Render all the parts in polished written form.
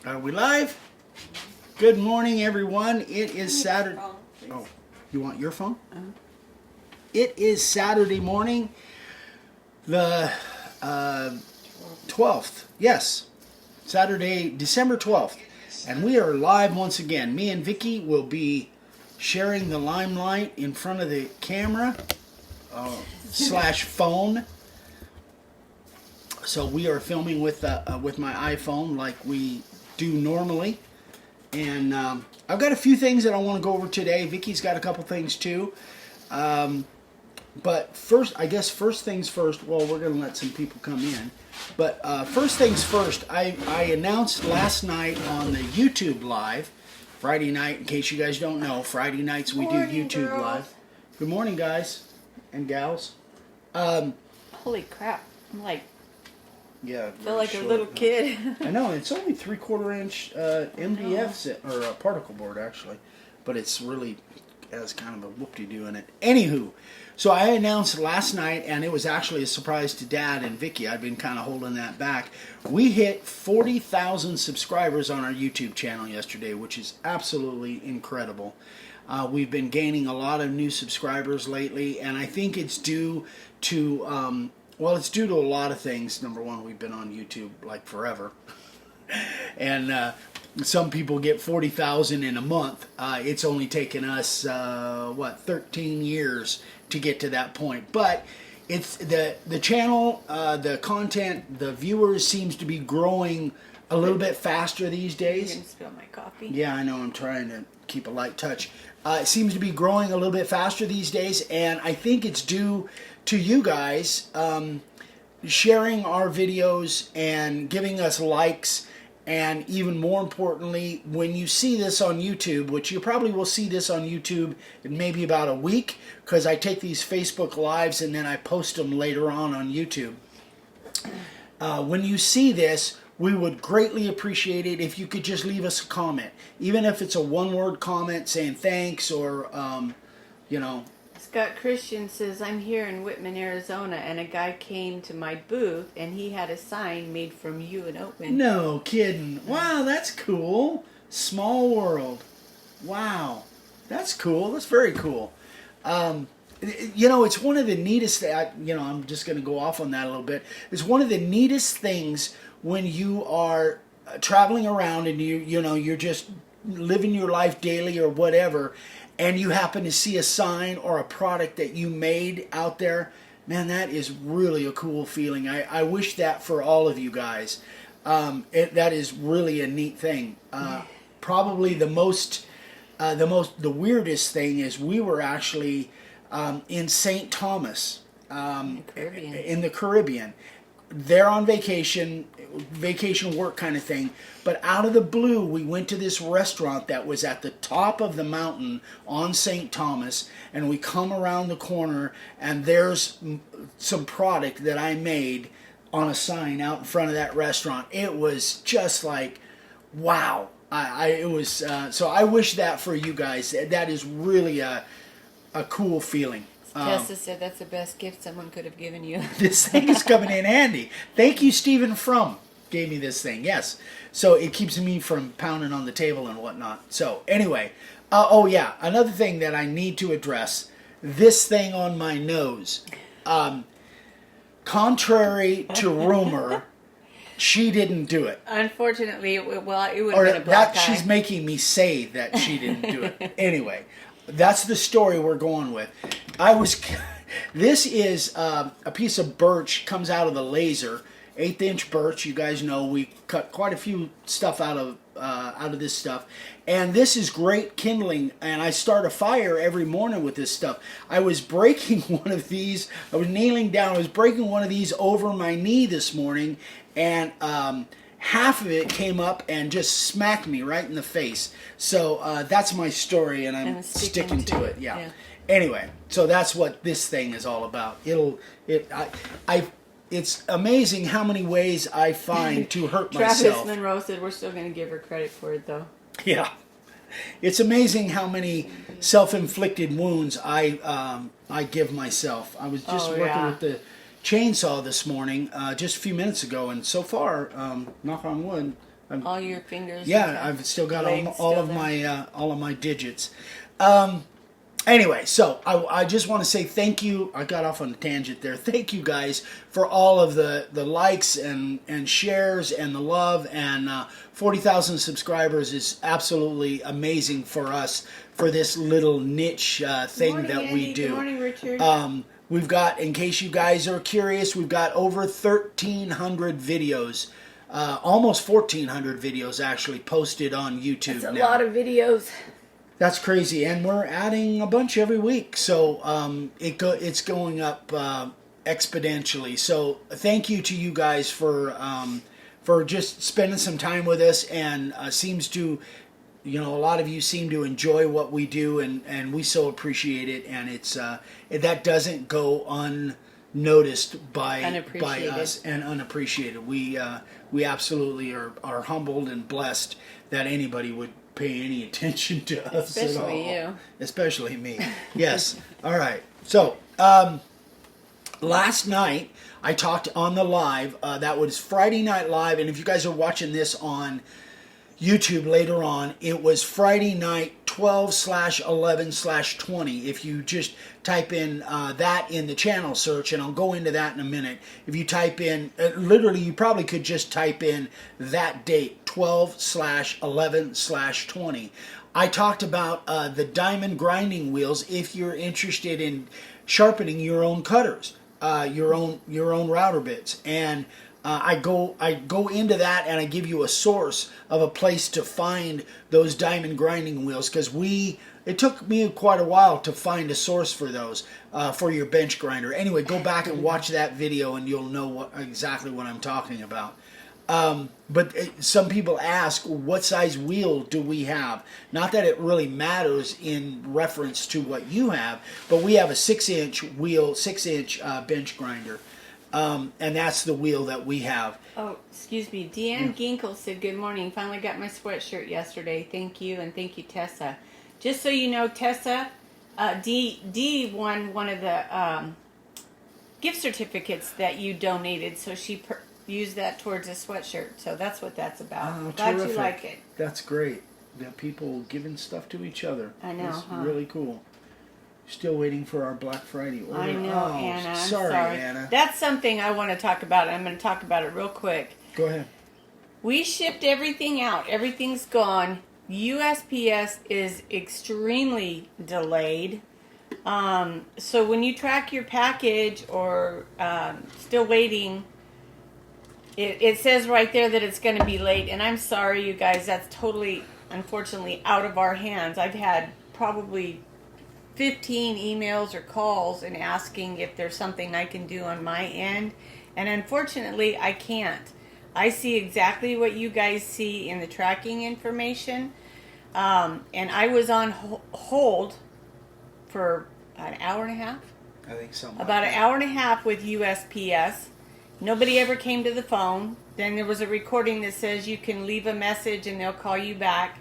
Are we live? Good morning, everyone. It is Saturday. Oh, you want your phone? It is Saturday morning, the 12th. Yes, Saturday, December 12th. And we are live once again. Me and Vicky will be sharing the limelight in front of the camera slash phone. So we are filming with my iPhone like we do normally. And I've got a few things that I want to go over today. Vicky's got a couple things too. But first, I guess first things first, well, we're going to let some people come in. But first things first, I announced last night on the YouTube Live, Friday night, in case you guys don't know, Friday nights we do YouTube girls. Live. Good morning, guys and gals. Holy crap. I'm like, Yeah, feel like short. a little kid. I know, it's only 3/4 inch MDF, or a particle board actually, but it's really has kind of a whoop-de-doo in it. Anywho, so I announced last night, and it was actually a surprise to Dad and Vicky. I've been kind of holding that back. We hit 40,000 subscribers on our YouTube channel yesterday, which is absolutely incredible. We've been gaining a lot of new subscribers lately, and I think it's due to well, it's due to a lot of things. Number one, we've been on YouTube like forever. And some people get 40,000 in a month. It's only taken us, 13 years to get to that point. But it's the channel, the content, the viewers seems to be growing a little bit faster these You're days. going to spill my coffee. Yeah, I know. I'm trying to keep a light touch. It seems to be growing a little bit faster these days, and I think it's due to you guys sharing our videos and giving us likes, and even more importantly, when you see this on YouTube, which you probably will see this on YouTube in maybe about a week, because I take these Facebook Lives and then I post them later on YouTube. When you see this, we would greatly appreciate it if you could just leave us a comment. Even if it's a one-word comment saying thanks or, you know. Scott Christian says, I'm here in Whitman, Arizona, and a guy came to my booth, and he had a sign made from you and Oatman. No kidding. Wow, that's cool. Small world. Wow. That's cool. That's very cool. You know, it's one of the neatest, I'm just going to go off on that a little bit. It's one of the neatest things when you are traveling around and you're just living your life daily or whatever, and you happen to see a sign or a product that you made out there. Man, that is really a cool feeling. I wish that for all of you guys. That is really a neat thing. Probably the weirdest thing is we were actually in St. Thomas, in the Caribbean. They're on vacation work kind of thing, but out of the blue we went to this restaurant that was at the top of the mountain on St. Thomas, and we come around the corner and there's some product that I made on a sign out in front of that restaurant. It was just like, wow. So I wish that for you guys. That is really a cool feeling. Tessa said that's the best gift someone could have given you. This thing is coming in handy. Thank you, Stephen Frum. Gave me this thing, yes. So it keeps me from pounding on the table and whatnot. So anyway, another thing that I need to address, this thing on my nose. Contrary to rumor, she didn't do it. Unfortunately, it would have been a black eye. She's making me say that she didn't do it. Anyway, that's the story we're going with. This is a piece of birch, comes out of the laser, 1/8 birch. You guys know we cut quite a few stuff out of this stuff, and this is great kindling. And I start a fire every morning with this stuff. I was breaking one of these. I was kneeling down. I was breaking one of these over my knee this morning, and half of it came up and just smacked me right in the face. So that's my story, and I'm sticking to it. Yeah. Anyway, so that's what this thing is all about. It's amazing how many ways I find to hurt myself. Travis Monroe said we're still going to give her credit for it, though. Yeah. It's amazing how many self-inflicted wounds I give myself. I was just working with the chainsaw this morning, just a few minutes ago, and so far, knock on wood, All your fingers. Yeah, I've still got all of my digits. Anyway, so I just want to say thank you. I got off on a tangent there. Thank you guys for all of the likes and shares and the love. And 40,000 subscribers is absolutely amazing for us for this little niche thing Morning, that we Andy. do. Good morning, Richard. We've got, in case you guys are curious, we've got over 1,300 videos. Almost 1,400 videos actually posted on YouTube That's a now. lot of videos. That's crazy, and we're adding a bunch every week, so it's going up exponentially. So thank you to you guys for just spending some time with us, and seems to, a lot of you seem to enjoy what we do, and we so appreciate it. And it's that doesn't go unnoticed by us and unappreciated. We absolutely are humbled and blessed that anybody would pay any attention to us at all. Especially you. Especially me. Yes. All right. So, last night I talked on the live. That was Friday Night Live. And if you guys are watching this on YouTube later on, it was Friday night 12/11/20. If you just type in that in the channel search, and I'll go into that in a minute. If you type in, literally, you probably could just type in that date, 12/11/20. I talked about the diamond grinding wheels. If you're interested in sharpening your own cutters, your own router bits, and I go into that, and I give you a source of a place to find those diamond grinding wheels, because it took me quite a while to find a source for those for your bench grinder. Anyway, go back and watch that video, and you'll know exactly what I'm talking about. But some people ask, what size wheel do we have? Not that it really matters in reference to what you have, but we have a 6-inch wheel, 6-inch bench grinder. And that's the wheel that we have. Oh, excuse me. Deanne Ginkle said, good morning. Finally got my sweatshirt yesterday. Thank you, and thank you, Tessa. Just so you know, Tessa, Dee won one of the gift certificates that you donated, so she used that towards a sweatshirt. So that's what that's about. Oh, Glad terrific. you like it. That's great. That people giving stuff to each other. I know, It's really cool. Still waiting for our Black Friday order. I know, Anna. I'm sorry, Anna. That's something I want to talk about. I'm going to talk about it real quick. Go ahead. We shipped everything out. Everything's gone. USPS is extremely delayed. So when you track your package or still waiting, it says right there that it's going to be late. And I'm sorry, you guys. That's totally, unfortunately, out of our hands. I've had probably 15 emails or calls and asking if there's something I can do on my end, and unfortunately I can't. I see exactly what you guys see in the tracking information, and I was on hold for an hour and a half. I think so. About an hour and a half with USPS. Nobody ever came to the phone. Then there was a recording that says you can leave a message and they'll call you back.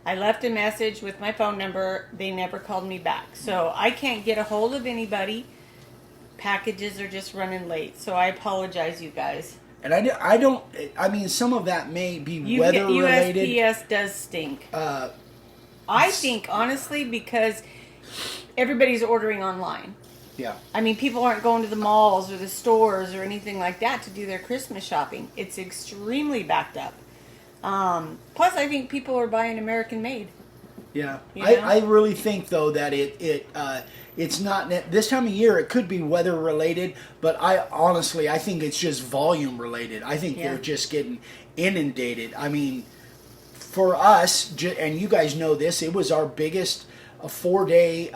I left a message with my phone number. They never called me back. So I can't get a hold of anybody. Packages are just running late. So I apologize, you guys. And I don't, I mean, some of that may be weather related. USPS does stink. I think, honestly, because everybody's ordering online. Yeah. I mean, people aren't going to the malls or the stores or anything like that to do their Christmas shopping. It's extremely backed up. Plus, I think people are buying American made. Yeah, You know? I really think though that it's not this time of year. It could be weather related, but I think it's just volume related. I think they're just getting inundated. I mean, for us, and you guys know this, it was our biggest 4-day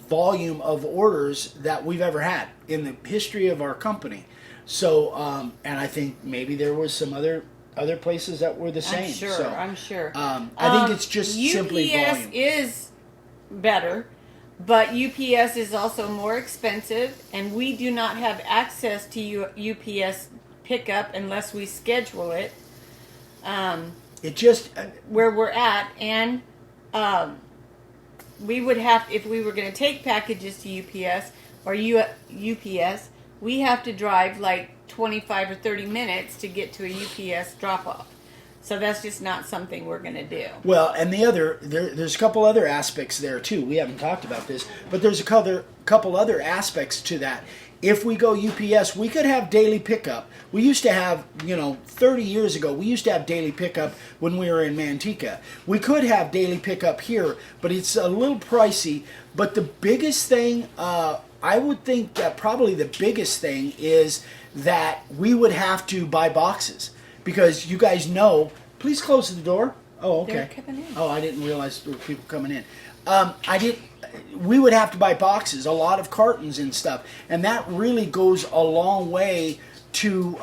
volume of orders that we've ever had in the history of our company. So, and I think maybe there was some other places that were the same. I'm sure. I think it's just simply volume. UPS is better, but UPS is also more expensive, and we do not have access to UPS pickup unless we schedule it. It just Where we're at, and we would have, if we were going to take packages to UPS or UPS, we have to drive like 25 or 30 minutes to get to a UPS drop-off. So that's just not something we're going to do. Well, and there's a couple other aspects there too. We haven't talked about this, but there's a couple other aspects to that. If we go UPS, we could have daily pickup. We used to have, 30 years ago, we used to have daily pickup when we were in Manteca. We could have daily pickup here, but it's a little pricey. But the biggest thing, I would think that probably the biggest thing is that we would have to buy boxes. Because you guys know, please close the door. Oh, okay. They're coming in. Oh, I didn't realize there were people coming in. We would have to buy boxes, a lot of cartons and stuff. And that really goes a long way to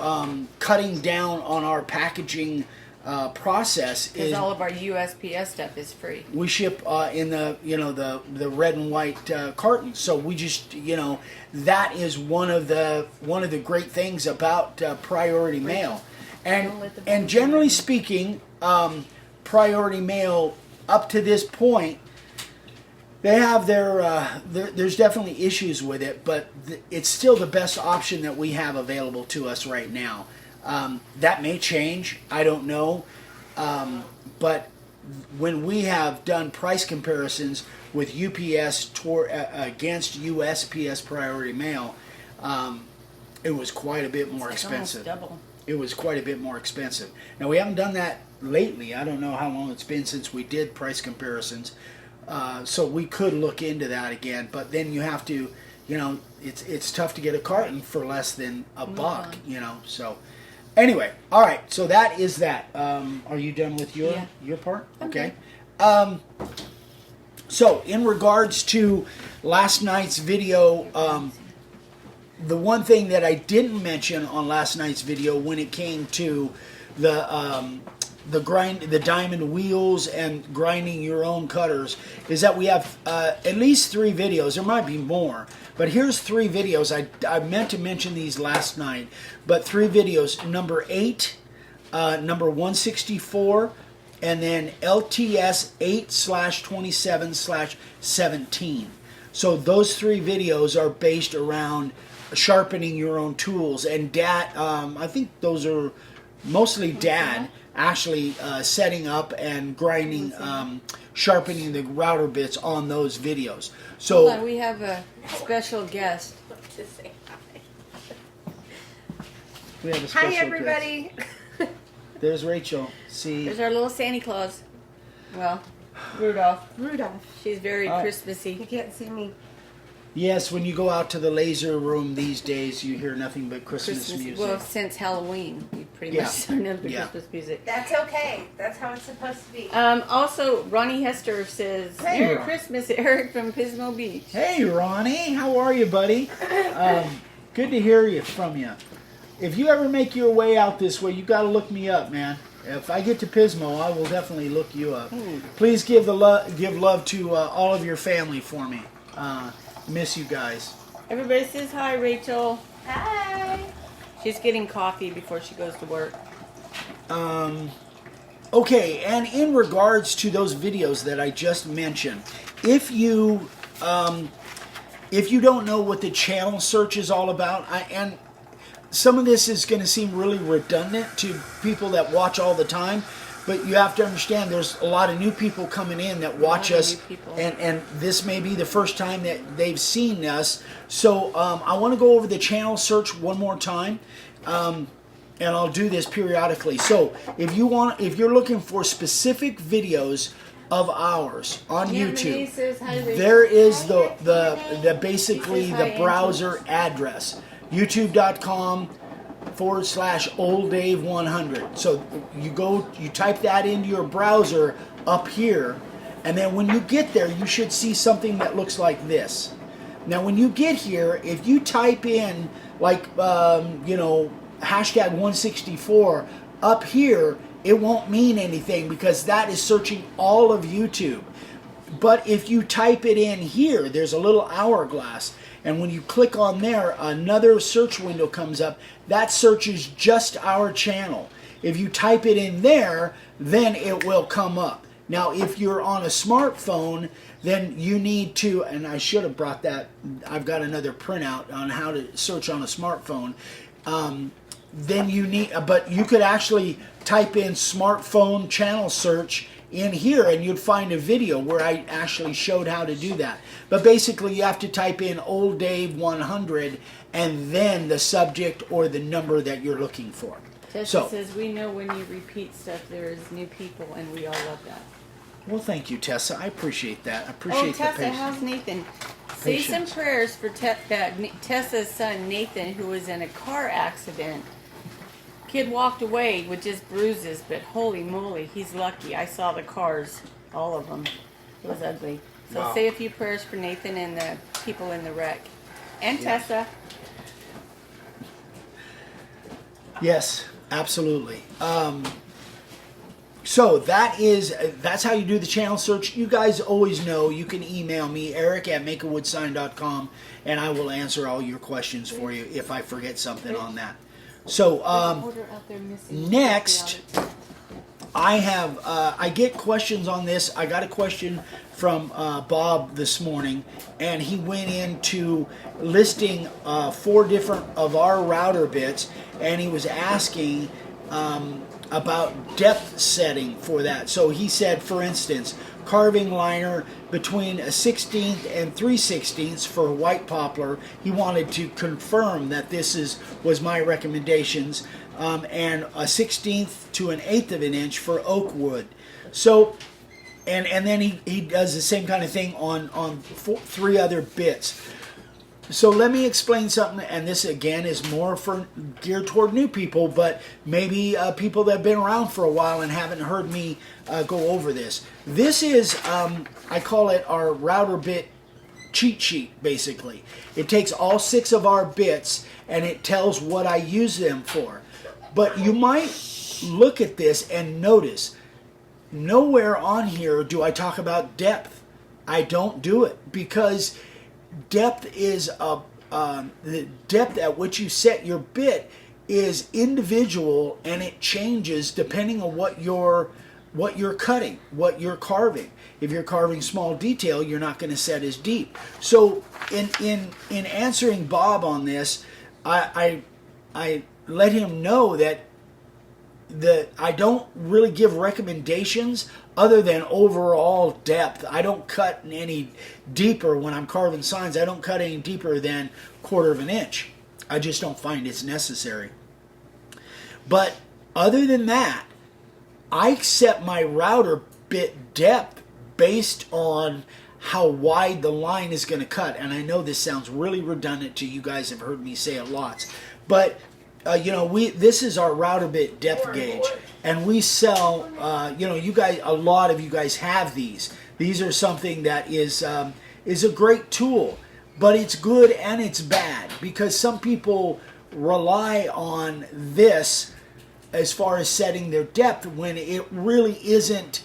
cutting down on our packaging process. Because all of our USPS stuff is free. We ship in the red and white cartons. So we just, that is one of the great things about priority mail. And generally speaking, priority mail up to this point, they have there's definitely issues with it, but it's still the best option that we have available to us right now. That may change, I don't know, but when we have done price comparisons with UPS against USPS priority mail, it was quite a bit more expensive. Almost double. It was quite a bit more expensive. Now, we haven't done that lately. I don't know how long it's been since we did price comparisons. So we could look into that again. But then you have to, it's tough to get a carton for less than a buck, So anyway, all right. So that is that. Are you done with your part? Okay. So in regards to last night's video, the one thing that I didn't mention on last night's video when it came to the diamond wheels and grinding your own cutters is that we have at least 3 videos. There might be more, but here's 3 videos. I meant to mention these last night, but 3 videos. Number 8, number 164, and then LTS 8/27/17. So those 3 videos are based around sharpening your own tools, and Dad, I think those are mostly Dad actually setting up and grinding, sharpening the router bits on those videos. So hold on, we have a special guest. We have a special Hi, everybody. guest. There's Rachel. See, There's our little Santa Claus. Well, Rudolph. Rudolph. She's very You Christmassy. can't see me. yes, when you go out to the laser room these days, you hear nothing but Christmas music. Well, since Halloween, you pretty Yeah. much know the Yeah. Christmas music. That's okay. That's how it's supposed to be. Also, Ronnie Hester says, Hey, Merry Ron. Christmas, Eric from Pismo Beach. Hey, Ronnie, how are you, buddy? Good to hear from you. If you ever make your way out this way, you got to look me up, man. If I get to Pismo, I will definitely look you up. Please give love to all of your family for me. Miss you guys. Everybody says hi, Rachel. Hi. She's getting coffee before she goes to work. Okay, and in regards to those videos that I just mentioned, if you don't know what the channel search is all about, and some of this is going to seem really redundant to people that watch all the time, but you have to understand there's a lot of new people coming in that watch us, and this may be the first time that they've seen us. So I want to go over the channel search one more time, and I'll do this periodically. So if you're looking for specific videos of ours on YouTube, there is the basically the browser address. youtube.com/olddave100. So you type that into your browser up here, and then when you get there, you should see something that looks like this. Now, when you get here, if you type in #164 up here, it won't mean anything because that is searching all of YouTube. But if you type it in here, there's a little hourglass. And when you click on there, another search window comes up. That searches just our channel. If you type it in there, then it will come up. Now, if you're on a smartphone, then you need to, and I should have brought that, I've got another printout on how to search on a smartphone. then you need, but you could actually type in smartphone channel search in here and you'd find a video where I actually showed how to do that. But basically you have to type in Old Dave 100 and then the subject or the number that you're looking for. Tessa says, we know when you repeat stuff, there's new people, and we all love that. Well, thank you, Tessa. I appreciate that. I appreciate the Tessa, patience. how's Nathan? Say some prayers for Tessa's son, Nathan, who was in a car accident. Kid walked away with just bruises, but holy moly, he's lucky. I saw the cars, all of them. It was ugly. So Wow. say a few prayers for Nathan and the people in the wreck. And Tessa. Yes, absolutely. So that's how you do the channel search. You guys always know you can email me, eric@makeawoodsign.com, and I will answer all your questions for you if I forget something on that. So next, I get questions on this. I got a question from Bob this morning, and he went into listing 4 different of our router bits, and he was asking about depth setting for that. So he said, for instance, carving liner between a 16th and 3/16 for a white poplar. He wanted to confirm that this was my recommendations, and a 16th to an 1/8 of an inch for oak wood. So, and then he does the same kind of thing on 3 other bits. So let me explain something, and this again is more geared toward new people, but maybe people that have been around for a while and haven't heard me go over this. This is, I call it our router bit cheat sheet, basically. It takes all 6 of our bits and it tells what I use them for. But you might look at this and notice, nowhere on here do I talk about depth. I don't do it because depth is the depth at which you set your bit is individual, and it changes depending on what you're cutting, what you're carving. If you're carving small detail, you're not going to set as deep. So in answering Bob on this, I let him know that I don't really give recommendations other than overall depth. I don't cut any deeper when I'm carving signs. I don't cut any deeper than 1/4 of an inch. I just don't find it's necessary. But other than that, I set my router bit depth based on how wide the line is going to cut. And I know this sounds really redundant to you guys, have heard me say it lots, but this is our router bit depth gauge, and we sell. You guys, a lot of you guys have these. These are something that is a great tool, but it's good and it's bad because some people rely on this as far as setting their depth when it really isn't.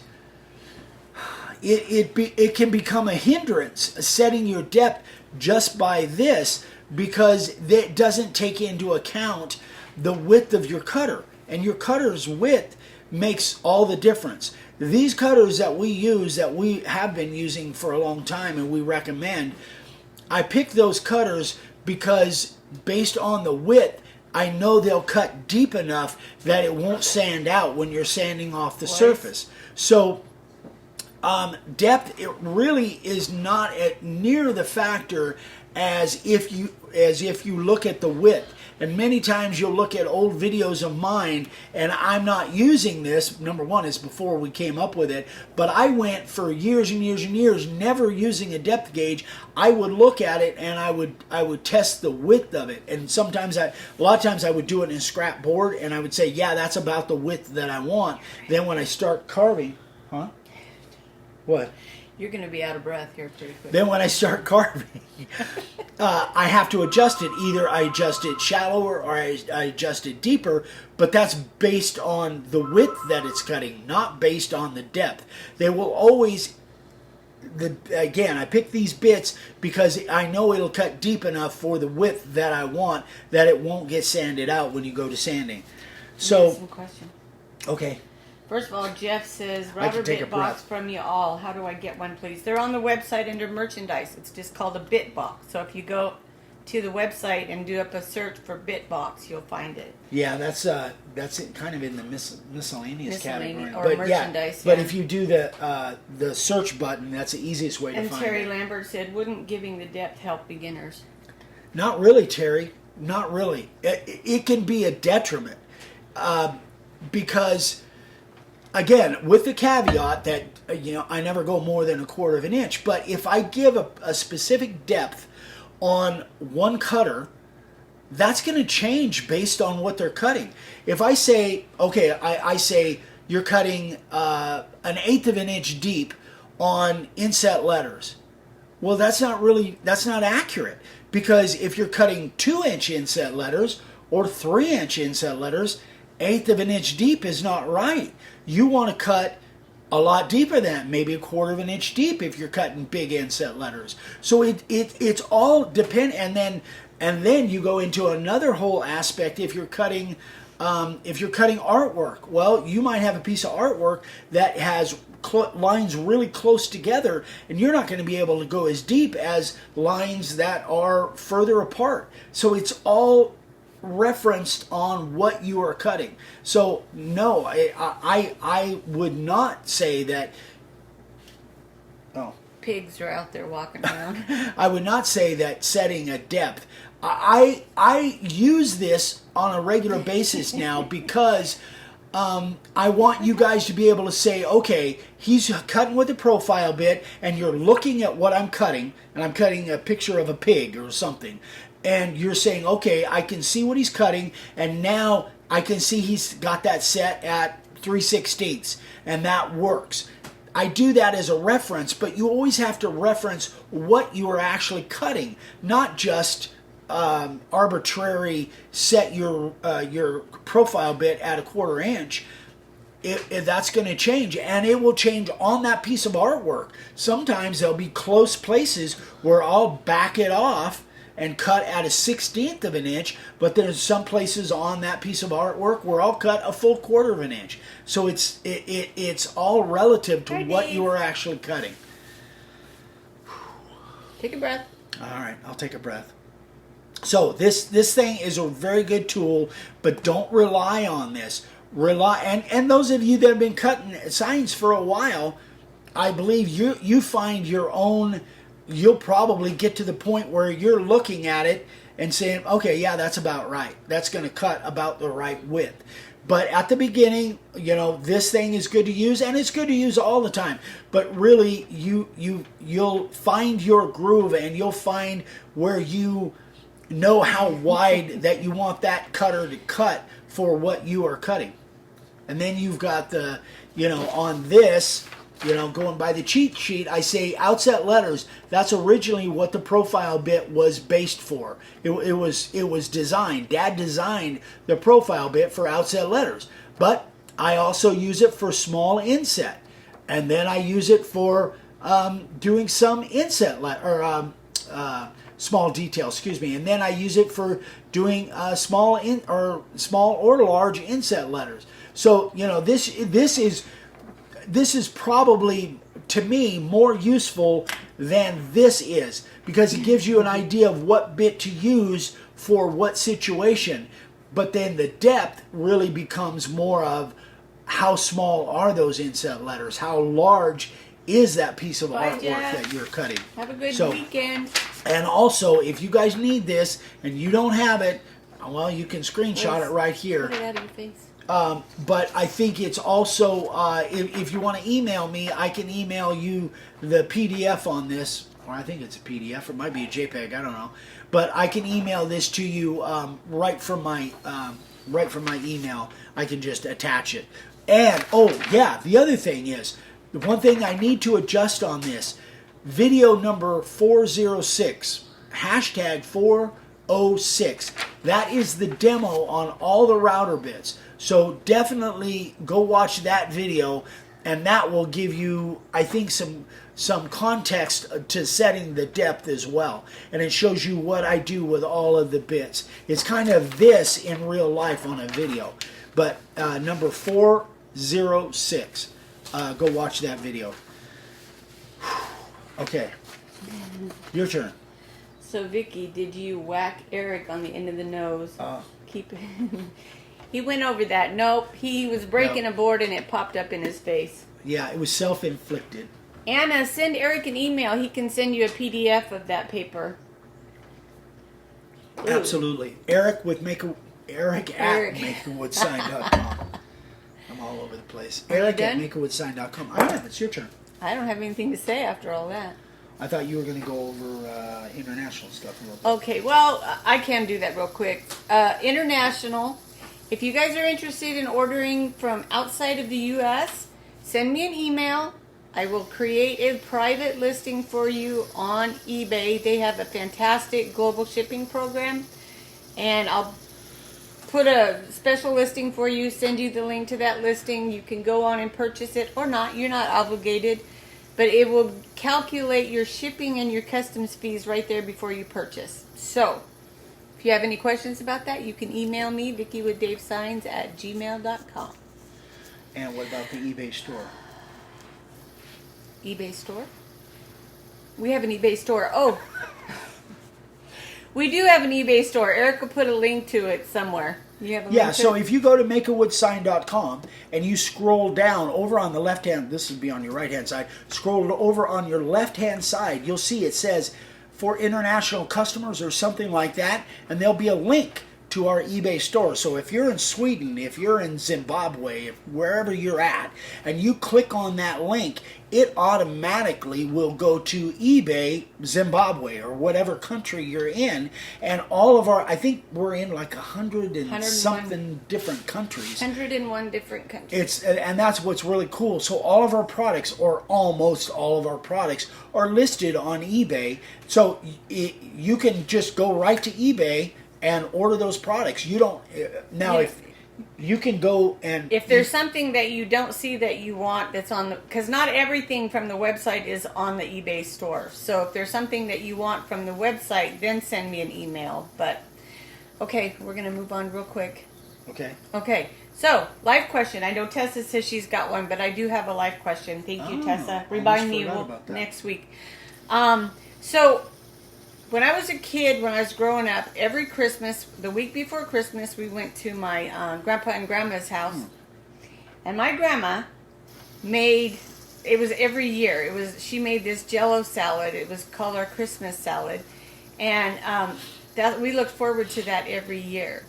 It can become a hindrance setting your depth just by this, because it doesn't take into account the width of your cutter, and your cutter's width makes all the difference. These cutters that we use, that we have been using for a long time and we recommend, I pick those cutters because based on the width, I know they'll cut deep enough that it won't sand out when you're sanding off the surface. So depth, it really is not at near the factor as if you look at the width. And many times you'll look at old videos of mine, and I'm not using this. Number one, is before we came up with it, but I went for years and years and years never using a depth gauge. I would look at it and I would test the width of it, and a lot of times I would do it in a scrap board, and I would say, yeah, that's about the width that I want. Then when I start carving, what? You're going to be out of breath here pretty quick. Then when I start carving, I have to adjust it. Either I adjust it shallower or I adjust it deeper, but that's based on the width that it's cutting, not based on the depth. They will always, again, I pick these bits because I know it'll cut deep enough for the width that I want, that it won't get sanded out when you go to sanding. So, some question. Okay. First of all, Jeff says, router bit box from you all. How do I get one, please? They're on the website under merchandise. It's just called a bit box. So if you go to the website and do up a search for BitBox, you'll find it. Yeah, that's it, kind of in the miscellaneous category. Or But merchandise. but Yeah. if you do the search button, that's the easiest way to And find Terry it. Lambert said, "Wouldn't giving the depth help beginners?" Not really, Terry. Not really. It can be a detriment because, again, with the caveat that I never go more than 1/4 of an inch. But if I give a specific depth on one cutter, that's going to change based on what they're cutting. If I say, okay, I say you're cutting 1/8 of an inch deep on inset letters. Well, that's not accurate, because if you're cutting 2-inch inset letters or 3-inch inset letters, 1/8 of an inch deep is not right. You want to cut a lot deeper than that, maybe 1/4 of an inch deep if you're cutting big inset letters. So it's all depend, and then you go into another whole aspect. If you're cutting artwork, well, you might have a piece of artwork that has lines really close together, and you're not going to be able to go as deep as lines that are further apart. So it's all referenced on what you are cutting. So no, I would not say that. Oh, Pigs are out there walking around. I would not say that setting a depth. I use this on a regular basis now because I want you guys to be able to say, okay, he's cutting with a profile bit, and you're looking at what I'm cutting, and I'm cutting a picture of a pig or something, and you're saying, okay, I can see what he's cutting, and now I can see he's got that set at 3/16, and that works. I do that as a reference, but you always have to reference what you are actually cutting, not just arbitrary set your profile bit at 1/4 inch. If that's going to change, and it will change on that piece of artwork. Sometimes there'll be close places where I'll back it off and cut at 1/16 of an inch, but there's some places on that piece of artwork where I'll cut a full 1/4 of an inch. So it's all relative to what you are actually cutting. Take a breath. All right, I'll take a breath. So this thing is a very good tool, but don't rely on this. And those of you that have been cutting signs for a while, I believe you find your own. You'll probably get to the point where you're looking at it and saying, okay, yeah, that's about right. That's going to cut about the right width. But at the beginning, this thing is good to use, and it's good to use all the time. But really, you'll find your groove, and you'll find where you know how wide that you want that cutter to cut for what you are cutting. And then you've got the, on this, going by the cheat sheet, I say outset letters. That's originally what the profile bit was based for. It was designed. Dad designed the profile bit for outset letters. But I also use it for small inset, and then I use it for doing some inset small detail. Excuse me, and then I use it for doing small or large inset letters. So this is probably, to me, more useful than this is, because it gives you an idea of what bit to use for what situation. But then the depth really becomes more of how small are those inset letters, how large is that piece of Bye, artwork Jeff. that you're cutting. Have a good So- weekend. And also, if you guys need this and you don't have it, well, you can screenshot it right here. Put it out of your face. But I think it's also, if you want to email me, I can email you the PDF on this, or I think it's a PDF, it might be a JPEG, I don't know. But I can email this to you right from my email. I can just attach it. And, oh yeah, the other thing is, the one thing I need to adjust on this, video number 406, hashtag 406. That is the demo on all the router bits. So definitely go watch that video, and that will give you, I think, some context to setting the depth as well. And it shows you what I do with all of the bits. It's kind of this in real life on a video. But number 406. Go watch that video. Okay. Your turn. So Vicky, did you whack Eric on the end of the nose? Keep it. He went over that. Nope. He was breaking a board and it popped up in his face. Yeah, it was self-inflicted. Anna, send Eric an email. He can send you a PDF of that paper. Ooh. Absolutely. Eric at makeawoodsign.com. I'm all over the place. Eric at makeawoodsign.com. I am. It's your turn. I don't have anything to say after all that. I thought you were going to go over international stuff a little bit. Okay, well, I can do that real quick. International, if you guys are interested in ordering from outside of the U.S., send me an email. I will create a private listing for you on eBay. They have a fantastic global shipping program, and I'll put a special listing for you, send you the link to that listing. You can go on and purchase it or not. You're not obligated, but it will calculate your shipping and your customs fees right there before you purchase. So, if you have any questions about that, you can email me, vickywithdavesigns@gmail.com. And what about the eBay store? eBay store? We have an eBay store. Oh, we do have an eBay store. Eric will put a link to it somewhere. You have a link to so it? if you go to makeawoodsign.com and you scroll down over on the left hand, this would be on your right hand side, scroll over on your left hand side, you'll see it says for international customers or something like that, and there'll be a link to our eBay store. So if you're in Sweden, if you're in Zimbabwe, wherever you're at, and you click on that link, it automatically will go to eBay Zimbabwe or whatever country you're in, and all of our, I think we're in like 100 and something different countries. 101 different countries. And that's what's really cool. So all of our products, or almost all of our products, are listed on eBay. So you can just go right to eBay and order those products. You don't now if you can go and if there's something that you don't see that you want that's on the, because not everything from the website is on the eBay store. So if there's something that you want from the website, then send me an email. But okay, we're gonna move on real quick. Okay, so live question. I know Tessa says she's got one, but I do have a live question. Thank you, Tessa. Remind me next week. So when I was a kid, when I was growing up, every Christmas, the week before Christmas, we went to my grandpa and grandma's house. And my grandma made, it was every year, she made this Jell-O salad. It was called our Christmas salad. And that we looked forward to that every year.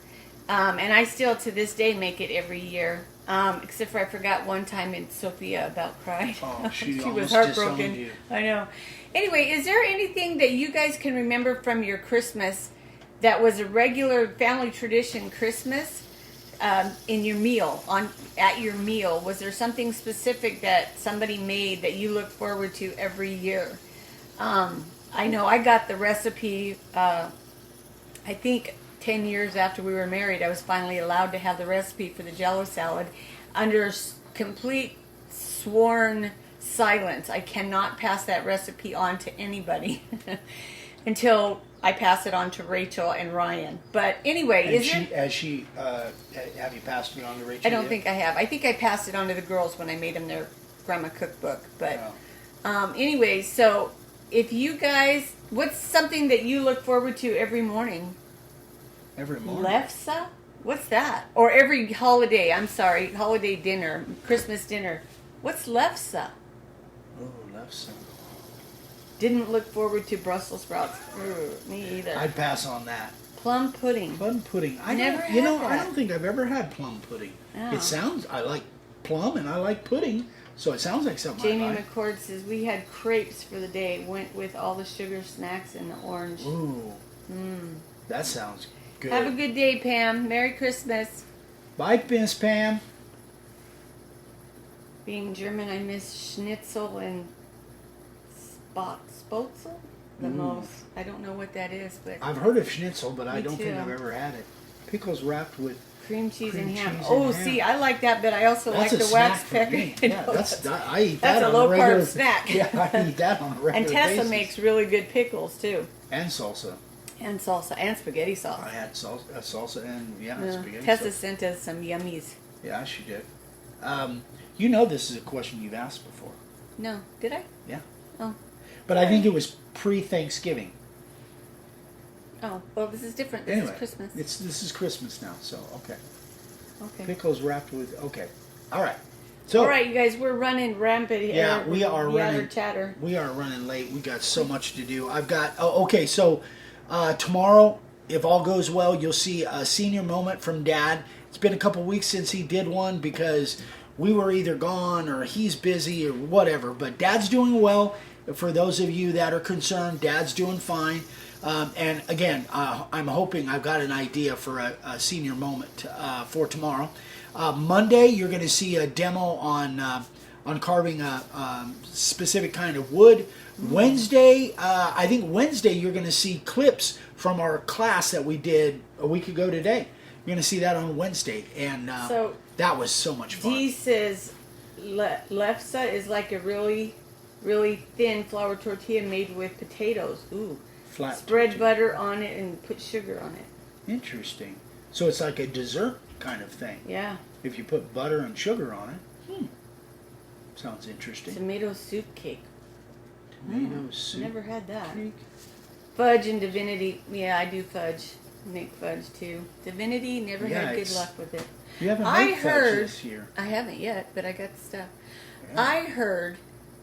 And I still, to this day, make it every year. Except for I forgot one time and Sophia about cried. Oh, she was almost heartbroken. disowned you. I know. Anyway, is there anything that you guys can remember from your Christmas that was a regular family tradition Christmas in your meal, at your meal? Was there something specific that somebody made that you look forward to every year? I know I got the recipe, I think 10 years after we were married, I was finally allowed to have the recipe for the Jell-O salad under complete sworn silence. I cannot pass that recipe on to anybody until I pass it on to Rachel and Ryan. But anyway, have you passed it on to Rachel? I don't think I have. I think I passed it on to the girls when I made them their grandma cookbook. But anyway, so if you guys, what's something that you look forward to every morning? Every morning. Lefse? What's that? Or every holiday? I'm sorry, holiday dinner, Christmas dinner. What's lefse? Oh, lefse. Didn't look forward to Brussels sprouts. Me either. I'd pass on that. Plum pudding. Plum pudding. I don't think I've ever had plum pudding. Oh. It sounds, I like plum and I like pudding, so it sounds like something Jamie I like. McCord says we had crepes for the day. Went with all the sugar snacks and the orange. Ooh. That sounds good. Have a good day, Pam. Merry Christmas. Bye, Miss Pam. Being German, I miss Schnitzel and Spotzel the most. I don't know what that is, but I've heard of Schnitzel, but I don't too. think I've ever had it. Pickles wrapped with cream cheese and ham. cheese Oh, and see, ham. I like that, but I also That's like a the wax snack for pecker. me. Yeah, I eat That's that a on low a regular carb snack. Yeah, I eat that on a regular And Tessa basis. makes really good pickles too, And salsa. and salsa, and spaghetti sauce. I had salsa and spaghetti Tessa sauce. sent us some yummies. Yeah, she did. You know this is a question you've asked before. No, did I? Yeah. Oh, But I think it was pre-Thanksgiving. Oh, well, this is different. This Anyway, is Christmas. this is Christmas now, so okay. Okay. Pickles wrapped with okay. All right. So All right, you guys, we're running rampant here. yeah, we are running. Yatter chatter. We are running late. We got so much to do. I've got. Oh, okay. So tomorrow, if all goes well, you'll see a senior moment from Dad. It's been a couple weeks since he did one because we were either gone or he's busy or whatever. But Dad's doing well. For those of you that are concerned, Dad's doing fine. And again, I'm hoping I've got an idea for a senior moment for tomorrow. Monday, you're going to see a demo on carving a specific kind of wood. Wednesday, I think Wednesday, you're going to see clips from our class that we did a week ago today. You're going to see that on Wednesday, and So, that was so much fun. Dee says lefse is like a really, really thin flour tortilla made with potatoes. Ooh. Flat Spread tortilla. butter on it and put sugar on it. Interesting. So it's like a dessert kind of thing. Yeah. If you put butter and sugar on it. Sounds interesting. Tomato soup cake. Tomato soup. Never had that. cake. Fudge and divinity. Yeah, I do fudge. Make fudge too. Divinity, never Yeah, had good it's- luck with it. You haven't I made fudge heard- this year. I haven't yet, but I got the stuff. Yeah. I heard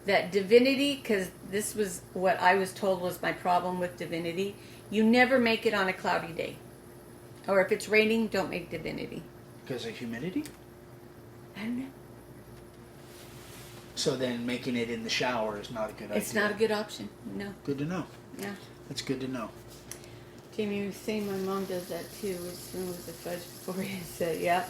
that divinity, because this was what I was told was my problem with divinity, you never make it on a cloudy day. Or if it's raining, don't make divinity. Because of humidity? I don't know. So then making it in the shower is not a good idea. It's not a good option. No. Good to know. Yeah. That's good to know. Jamie was saying my mom does that too. As soon as the fudge before he said, yep.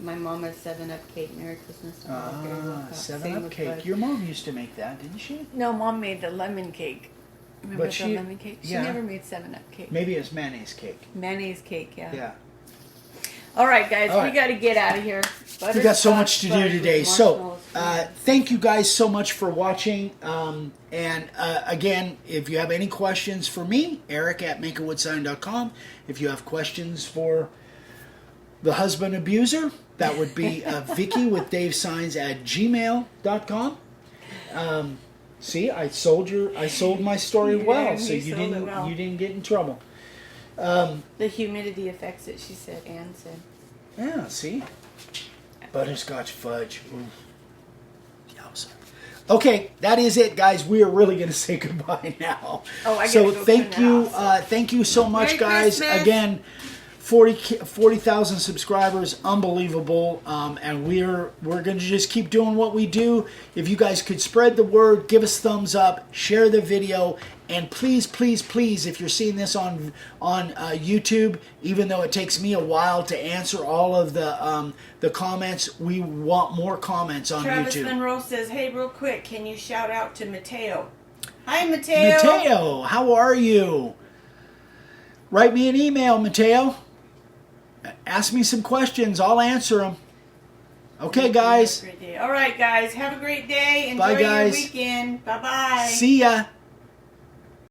My mom has 7-Up cake. Merry Christmas. Same 7-Up with cake. fudge. Your mom used to make that, didn't she? No, Mom made the lemon cake. Remember But the she- lemon cake? She yeah. never made 7-Up cake. Maybe it's mayonnaise cake. Mayonnaise cake, yeah. Yeah. All right, guys, All right. we got to get out of here. We got so much to do Butterscotch today. with So, marshmallows. thank you guys so much for watching. And again, if you have any questions for me, Eric at makeawoodsign.com. If you have questions for the husband abuser, that would be Vicky with Dave Signs at gmail.com. See, I sold my story Yeah, well, you so you sold it well. didn't get in trouble. The humidity affects it, she said. Anne said. Yeah, see? Butterscotch fudge. Ooh. Yowza. Okay, that is it, guys. We are really going to say goodbye now. Oh, I gotta so go thank clean you, the house. thank you so much, Merry guys. Christmas. Again, 40,000 subscribers, unbelievable. And we're going to just keep doing what we do. If you guys could spread the word, give us thumbs up, share the video, and please, please, please, if you're seeing this on YouTube, even though it takes me a while to answer all of the comments, we want more comments on Travis YouTube. Monroe says, hey, real quick, can you shout out to Mateo? Hi, Mateo. Mateo, how are you? Write me an email, Mateo. Ask me some questions. I'll answer them. Okay, guys. All right, guys. Have a great day. Enjoy Bye, guys. your weekend. Bye-bye. See ya.